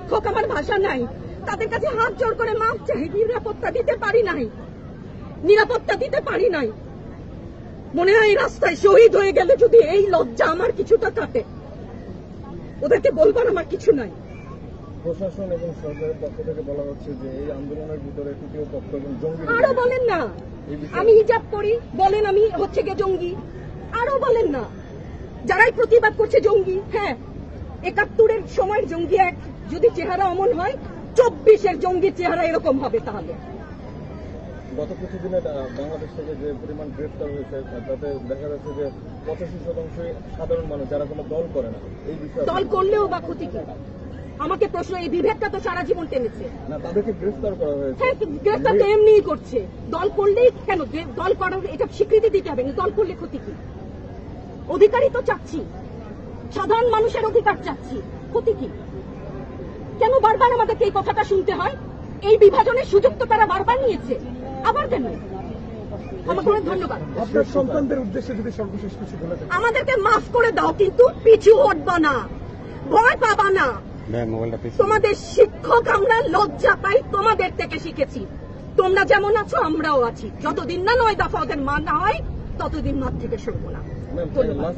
শিক্ষক, আমার ভাষা নাই, তাদের কাছে হাত জোড় করে মাপ চাই। নিরাপত্তা দিতে পারি নাই, নিরাপত্তা দিতে পারি নাই। মনে হয় রাস্তায় শহীদ হয়ে গেলে যদি এই লজ্জা আমার কিছুটা কাটে, ওদেরকে বলবার আমার কিছু নাই। প্রশাসন এবং সরকারের পক্ষ থেকে বলা হচ্ছে যে এই আন্দোলনের ভিতরে তৃতীয় পক্ষ এবং জঙ্গি। আরো বলেন না, আমি হিজাব করি বলেন আমি হচ্ছে গিয়ে জঙ্গি। আরো বলেন না, যারাই প্রতিবাদ করছে জঙ্গি। হ্যাঁ, ৭১-এর সময়ের জঙ্গি এক যদি চেহারা অমন হয়, ২৪-এর জঙ্গির চেহারা এরকম হবে। তাহলে গত কিছুদিনে বাংলাদেশ থেকে যে পরিমাণ গ্রেফতার হয়েছে তাতে দেখা যাচ্ছে যে ৮৫% সাধারণ মানুষ যারা কোনো দল করে না। এই বিষয়ে দল করলেও বা ক্ষতি কি? আমাকে প্রশ্ন, এই বিভেদটা তো সারা জীবন টেনেছে। না, তাদেরকে গ্রেফতার করা হয়েছে। হ্যাঁ, গ্রেফতার তো এমনিই করছে। দল করলেই কেন? দল করার এটা স্বীকৃতি দিতে হবে না। দল করলে ক্ষতি কি? অধিকারই তো চাচ্ছি, সাধারণ মানুষের অধিকার চাচ্ছি, ক্ষতি কি? কেন বারবার আমাদেরকে এই কথাটা শুনতে হয়? এই বিভাজনের সুযোগ তো তারা বারবার নিয়েছে, আবার কেন? আমাকে অনেক ধন্যবাদ। আপনার সন্তানদের উদ্দেশ্যে যদি সর্বশেষ কিছু বলে দেন। আমাদেরকে মাফ করে দাও, কিন্তু পিছু হটবা না, ভয় পাবা না। তোমাদের শিক্ষক আমরা লজ্জা পাই, তোমাদের থেকে শিখেছি। তোমরা যেমন আছো আমরাও আছি। যতদিন না ৯ দফা ওদের মানা হয় ততদিন মাঠ থেকে সরবো না। ধন্যবাদ।